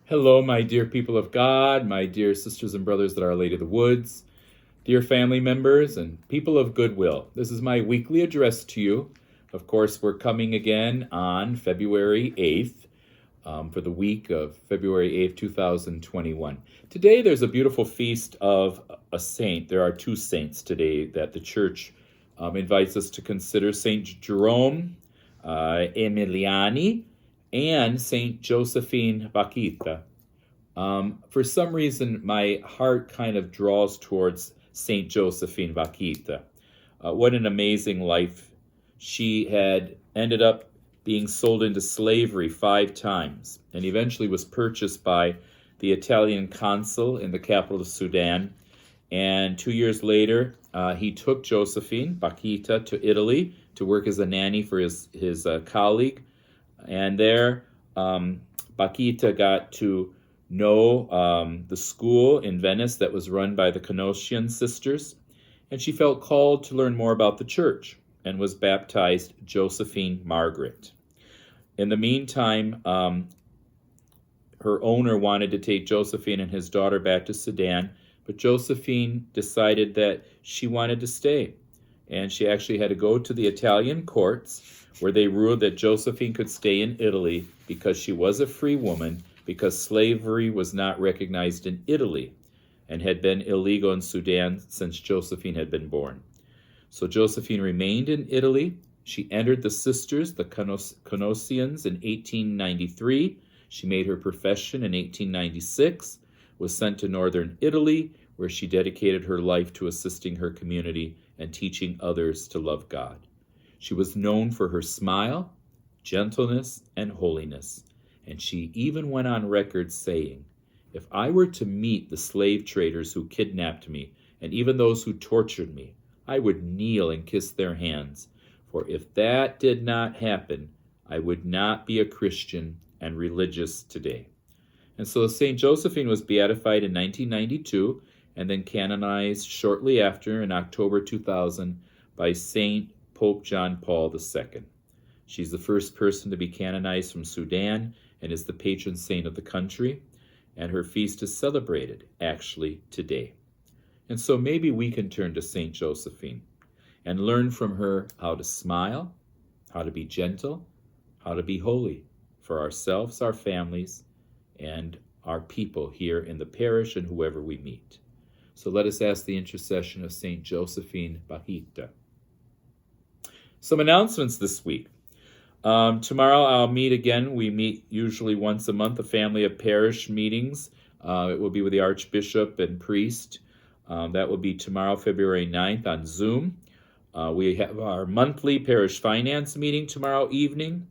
Hello, my dear people of God, my dear sisters and brothers that are Lady of the Woods, dear family members and people of goodwill. This is my weekly address to you. Of course, we're coming again on February 8th for the week of February 8th, 2021. Today, there's a beautiful feast of a saint. There are two saints today that the church invites us to consider: Saint Jerome Emiliani and Saint Josephine Bakhita. For some reason, my heart kind of draws towards Saint Josephine Bakhita. What an amazing life. She had ended up being sold into slavery 5 times and eventually was purchased by the Italian consul in the capital of Sudan. And 2 years later, he took Josephine Bakhita to Italy to work as a nanny for his colleague. And there, Bakhita got to know the school in Venice that was run by the Canossian sisters, and she felt called to learn more about the church and was baptized Josephine Margaret. In the meantime, her owner wanted to take Josephine and his daughter back to Sudan, but Josephine decided that she wanted to stay, and she actually had to go to the Italian courts where they ruled that Josephine could stay in Italy because she was a free woman, because slavery was not recognized in Italy and had been illegal in Sudan since Josephine had been born. So Josephine remained in Italy. She entered the sisters, the Canossians, in 1893. She made her profession in 1896, was sent to northern Italy, where she dedicated her life to assisting her community and teaching others to love God. She was known for her smile, gentleness, and holiness. And she even went on record saying, "If I were to meet the slave traders who kidnapped me, and even those who tortured me, I would kneel and kiss their hands. For if that did not happen, I would not be a Christian and religious today." And so St. Josephine was beatified in 1992 and then canonized shortly after in October 2000 by St. Pope John Paul II. She's the first person to be canonized from Sudan and is the patron saint of the country, and her feast is celebrated actually today. And so maybe we can turn to St. Josephine and learn from her how to smile, how to be gentle, how to be holy for ourselves, our families, and our people here in the parish and whoever we meet. So let us ask the intercession of St. Josephine Bakhita. Some announcements this week. Tomorrow I'll meet again. We meet usually once a month, a family of parish meetings. It will be with the Archbishop and priest. That will be tomorrow, February 9th on Zoom. We have our monthly parish finance meeting tomorrow evening.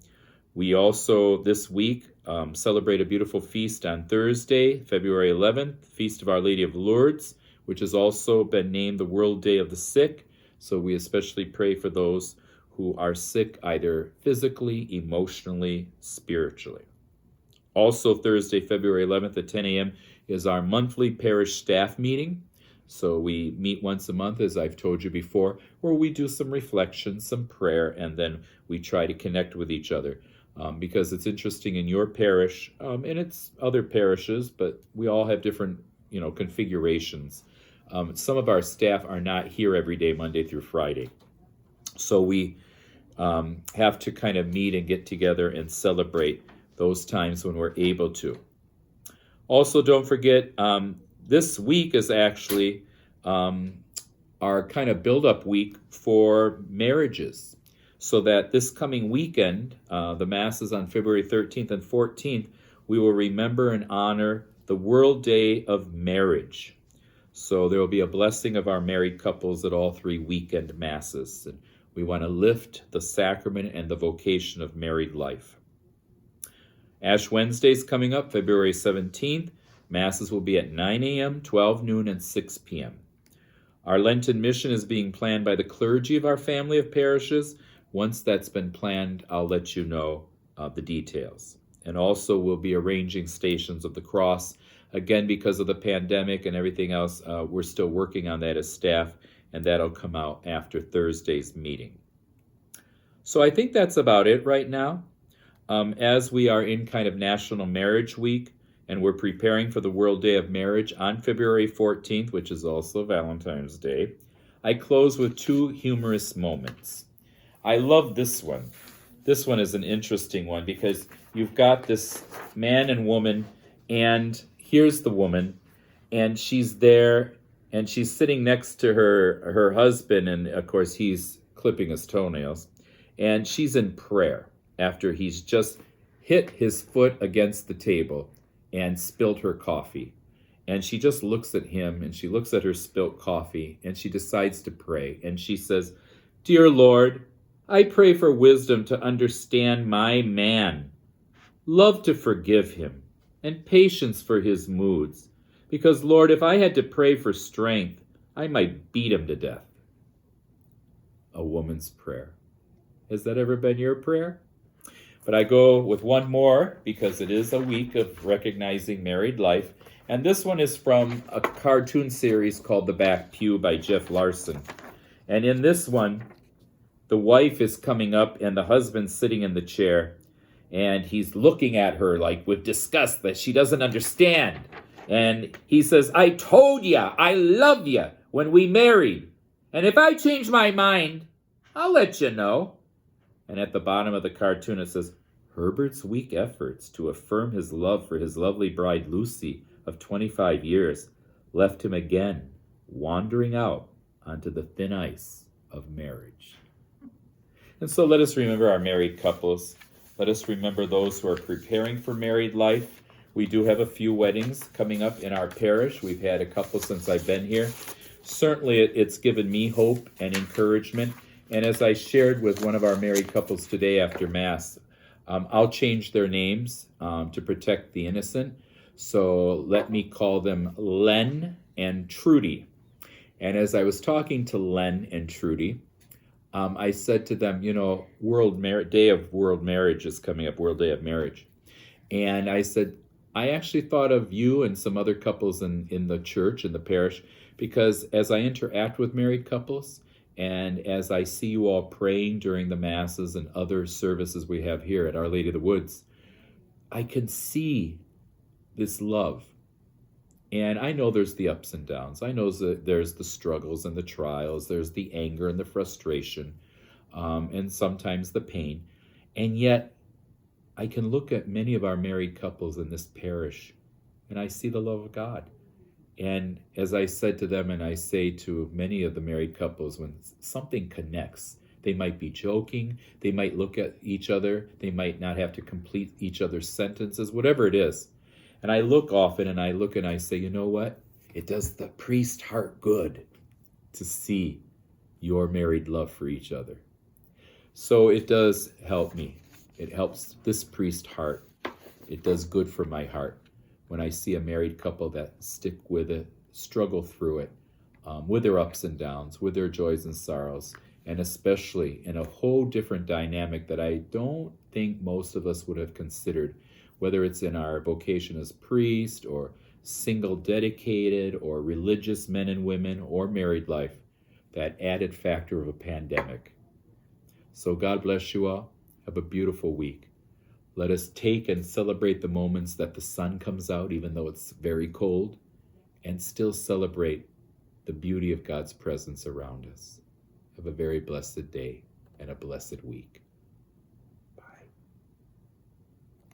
We also, this week, celebrate a beautiful feast on Thursday, February 11th, Feast of Our Lady of Lourdes, which has also been named the World Day of the Sick. So we especially pray for those who are sick either physically, emotionally, spiritually. Also, Thursday, February 11th at 10 a.m. is our monthly parish staff meeting. So we meet once a month, as I've told you before, where we do some reflection, some prayer, and then we try to connect with each other. Because it's interesting in your parish, and it's other parishes, but we all have different, configurations. Some of our staff are not here every day, Monday through Friday. So we have to kind of meet and get together and celebrate those times when we're able to. Also, don't forget, this week is actually our kind of build-up week for marriages. So that this coming weekend, the Masses on February 13th and 14th, we will remember and honor the World Day of Marriage. So there will be a blessing of our married couples at all 3 weekend Masses. And we want to lift the sacrament and the vocation of married life. Ash Wednesday is coming up, February 17th. Masses will be at 9 a.m., 12 noon, and 6 p.m. Our Lenten mission is being planned by the clergy of our family of parishes. Once that's been planned, I'll let you know the details. And also we'll be arranging Stations of the Cross. Again, because of the pandemic and everything else, we're still working on that as staff, and that'll come out after Thursday's meeting. So I think that's about it right now. As we are in kind of National Marriage Week, and we're preparing for the World Day of Marriage on February 14th, which is also Valentine's Day, I close with two humorous moments. I love this one. This one is an interesting one because you've got this man and woman, and here's the woman, and she's there, and she's sitting next to her husband, and of course he's clipping his toenails, and she's in prayer after he's just hit his foot against the table and spilled her coffee. And she just looks at him, and she looks at her spilt coffee, and she decides to pray. And she says, "Dear Lord, I pray for wisdom to understand my man, love to forgive him, and patience for his moods. Because, Lord, if I had to pray for strength, I might beat him to death." A woman's prayer. Has that ever been your prayer? But I go with one more because it is a week of recognizing married life. And this one is from a cartoon series called The Back Pew by Jeff Larson. And in this one, the wife is coming up and the husband's sitting in the chair. And he's looking at her like with disgust that she doesn't understand. And he says, "I told ya, I love ya when we married. And if I change my mind, I'll let you know." And at the bottom of the cartoon it says, "Herbert's weak efforts to affirm his love for his lovely bride Lucy of 25 years left him again wandering out onto the thin ice of marriage." And so let us remember our married couples. Let us remember those who are preparing for married life. We do have a few weddings coming up in our parish. We've had a couple since I've been here. Certainly it's given me hope and encouragement. And as I shared with one of our married couples today after Mass, I'll change their names to protect the innocent. So let me call them Len and Trudy. And as I was talking to Len and Trudy, I said to them, Day of World Marriage is coming up, World Day of Marriage. And I said, I actually thought of you and some other couples in the church, in the parish, because as I interact with married couples, and as I see you all praying during the Masses and other services we have here at Our Lady of the Woods, I can see this love. And I know there's the ups and downs. I know that there's the struggles and the trials. There's the anger and the frustration, and sometimes the pain. And yet, I can look at many of our married couples in this parish, and I see the love of God. And as I said to them, and I say to many of the married couples, when something connects, they might be joking, they might look at each other, they might not have to complete each other's sentences, whatever it is. And I look often and I look and I say, you know what? It does the priest heart good to see your married love for each other. So it does help me. It helps this priest heart. It does good for my heart when I see a married couple that stick with it, struggle through it, with their ups and downs, with their joys and sorrows, and especially in a whole different dynamic that I don't think most of us would have considered, whether it's in our vocation as priest or single dedicated or religious men and women or married life, that added factor of a pandemic. So God bless you all. Have a beautiful week. Let us take and celebrate the moments that the sun comes out, even though it's very cold, and still celebrate the beauty of God's presence around us. Have a very blessed day and a blessed week.